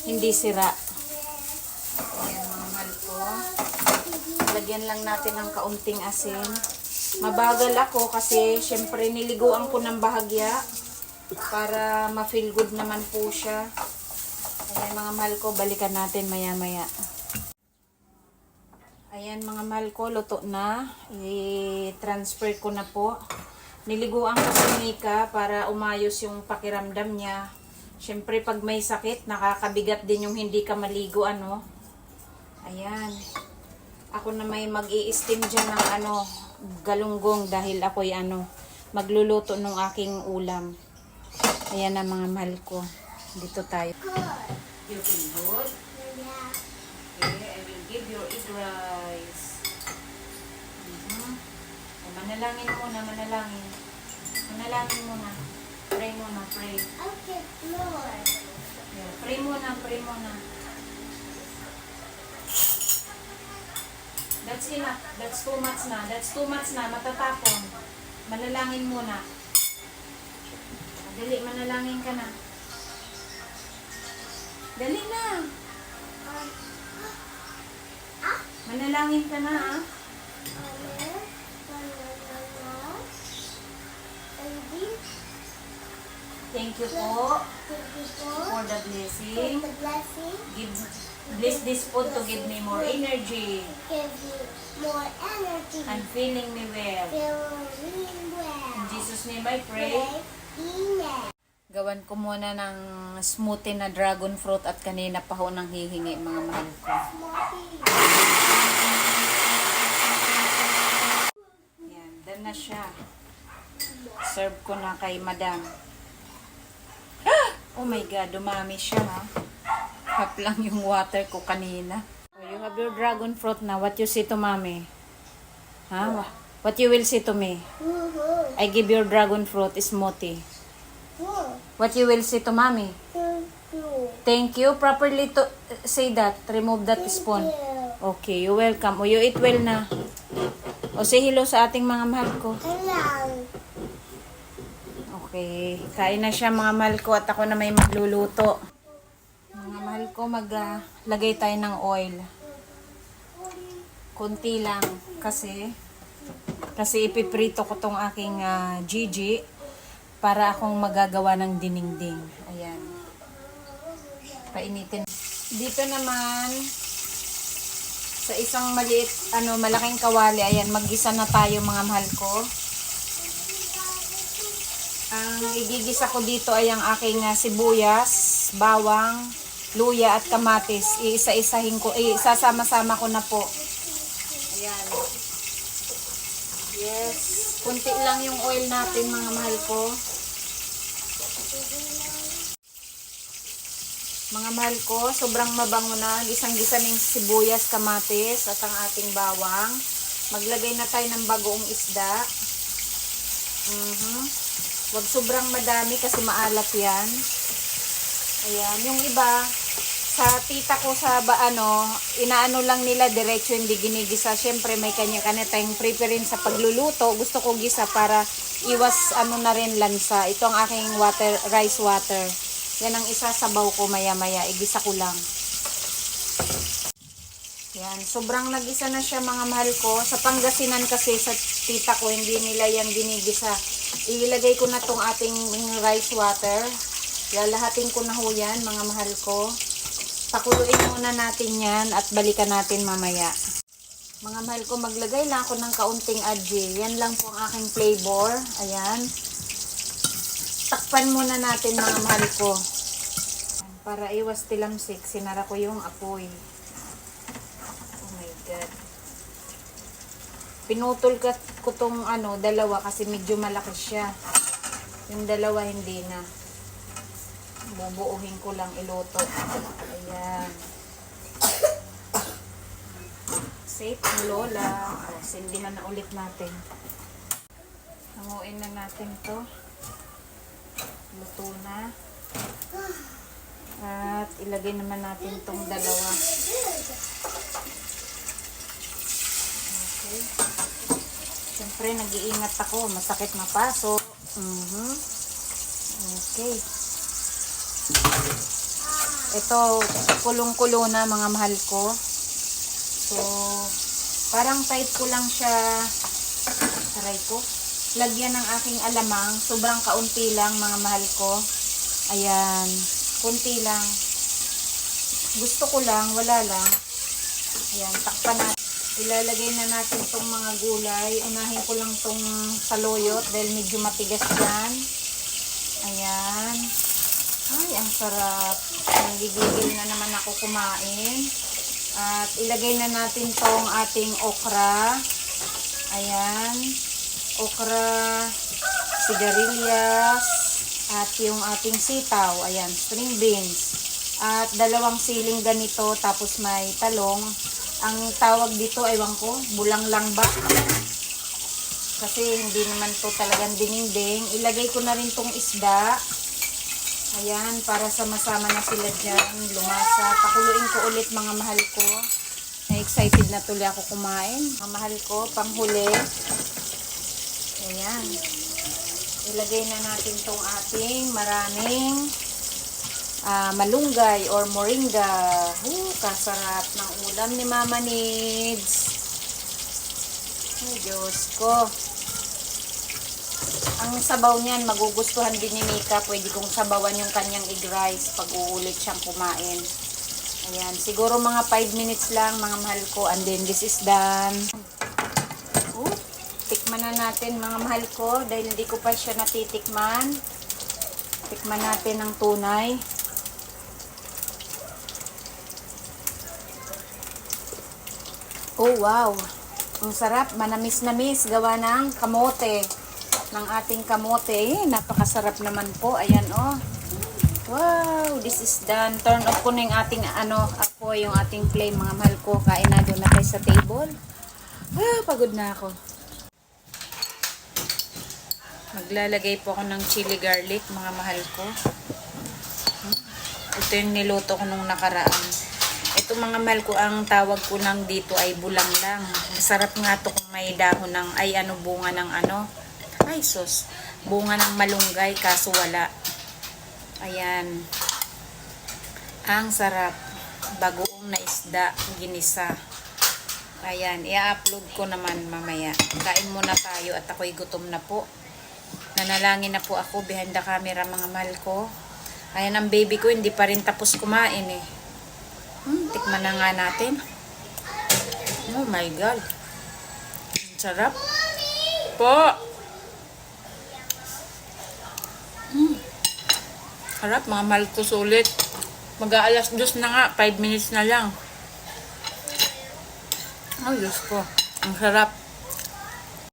hindi sira. Ayan mga mahal ko. Lagyan lang natin ng kaunting asin. Mabagal ako kasi syempre niliguan ko ng bahagya para ma-feel good naman po siya. Ayan mga mahal ko, balikan natin maya-maya. Ayan mga mahal ko, luto na. I-transfer ko na po. Niliguan ko si Mika para umayos yung pakiramdam niya. Siyempre pag may sakit, nakakabigat din yung hindi ka maligo, ano. Ayan. Ako na may mag-i-steam dyan ng galunggong dahil ako'y magluluto ng aking ulam. Ayan na mga mahal ko. Dito tayo. You feel good? Okay, I will give you egg rice. Manalangin muna, manalangin. Manalangin muna. Pray muna, pray. Okay, Lord. Yeah, pray muna, pray muna. That's enough. That's too much na. That's too much na. Matatapon. Manalangin muna. Dali, manalangin ka na. Dali na. Manalangin ka na, ah. Thank you po for the blessing. Bless this food to give me more energy. And feeling me well. In Jesus' name I pray. Gawan ko muna ng smoothie na dragon fruit at kanina pa ho nang hihingi mga mahal ko. Yan, done na siya. Serve ko na kay madam. Oh my God, dumami siya ha. Half lang yung water ko kanina. Oh, you have your dragon fruit na. What you say to mommy? Ha? What you will say to me? I give your dragon fruit smoothie. What you will say to mommy? Thank you. Properly to say that. Remove that spoon. Okay, you're welcome. O, you eat well na. O, say hello sa ating mga mahal ko. Okay, kain na siya mga mahal ko at ako na may magluluto. Mga mahal ko, maglagay tayo ng oil. Kunti lang kasi ipiprito ko tong aking Gigi para akong magagawa ng dinengdeng. Ayan. Painitin. Dito naman sa isang maliit, malaking kawali, ayan, maggisa na tayo mga mahal ko. Ang igigisa ko dito ay ang aking sibuyas, bawang, luya at kamatis. Iisa-isahin ko, isasama-sama ko na po. Ayan. Yes. Kunti lang yung oil natin mga mahal ko. Mga mahal ko, sobrang mabango na. Gisang-gisa ng sibuyas, kamatis at ang ating bawang. Maglagay na tayo ng bagoong isda. Huwag sobrang madami kasi maalat yan. Ayan. Yung iba, sa tita ko sa inaano lang nila diretso, hindi ginigisa. Siyempre may kanya-kanya tayong preference sa pagluluto. Gusto ko gisa para iwas na rin lansa. Ito ang aking rice water. Yan ang isasabaw ko maya-maya. Igisa ko lang. Yan. Sobrang nagisa na siya mga mahal ko. Sa Pangasinan kasi sa tita ko, hindi nila yan ginigisa. Ilagay ko na tong ating rice water. Lalahatin ko na ho yan mga mahal ko. Pakuluin muna natin yan at balikan natin mamaya. Mga mahal ko, maglagay lang ako ng kaunting adji. Yan lang po ang aking flavor. Ayan. Takpan muna natin mga mahal ko. Para iwas tilamsik, sinara ko yung apoy. Oh my God. Pinutol ko tong dalawa kasi medyo malaki siya. Yung dalawa hindi na. Bubuuhin ko lang iluto. Ayan. Safe ang lola. O, sindihan na ulit natin. Hanguin na natin to. Luto na. At ilagay naman natin tong dalawa. Okay. Siyempre, nag-iingat ako. Masakit mapasok. Okay. Ito, kulong-kulo na mga mahal ko. So, parang tight ko lang siya. Aray ko. Lagyan ng aking alamang. Sobrang kaunti lang mga mahal ko. Ayan. Kunti lang. Gusto ko lang. Wala lang. Ayan. Takpan natin. Ilalagay na natin tong mga gulay. Unahin ko lang tong saluyot dahil medyo matigas yan. Ayan. Ay, ang sarap. Nagigigil na naman ako kumain. At ilagay na natin tong ating okra. Ayan. Okra, sigarilyas, at yung ating sitaw. Ayan, string beans. At 2 siling ganito, tapos may talong. Ang tawag dito, ewan ko, bulang lang ba? Kasi hindi naman to talagang dininding. Ilagay ko na rin tong isda. Ayan, para sama-sama na sila dyan. Lumasa. Pakuluin ko ulit mga mahal ko. Na-excited na tuloy ako kumain. Mga mahal ko, panghuli. Ayan. Ilagay na natin tong ating maraming malunggay or moringa. Kasarap ng ulam ni Mama Needs. Ay, Diyos ko. Ang sabaw niyan, magugustuhan din ni Mika. Pwede kong sabawan yung kanyang egg rice pag uulit siyang kumain. Ayan. Siguro mga 5 minutes lang, mga mahal ko. And then, this is done. Tikman na natin, mga mahal ko. Dahil hindi ko pa siya natitikman. Tikman natin ang tunay. Oh, wow. Ang sarap. Manamis-namis. Gawa ng kamote. Ng ating kamote. Napakasarap naman po. Ayan, oh. Wow, this is done. Turn off ko na yung ating, apoy, yung ating flame, mga mahal ko. Kain na doon na tayo sa table. Pagod na ako. Maglalagay po ako ng chili garlic, mga mahal ko. Ito yung niluto ko nung nakaraan. Ito mga mahal ko, ang tawag ko lang dito ay bulang lang. Masarap nga to kung may dahon ng, bunga ng ay sus, bunga ng malunggay, kaso wala. Ayan. Ang sarap. Bagoong na isda, ginisa. Ayan, i-upload ko naman mamaya. Kain muna tayo at ako'y gutom na po. Nanalangin na po ako behind the camera, mga mahal ko. Ayan ang baby ko, hindi pa rin tapos kumain eh. Tikman na nga natin. Oh my God. Ang sarap. Po! Harap, mga mahal ko, sulit. Mag-aalas 2 na nga, 5 minutes na lang. Ay, Diyos ko. Ang sarap.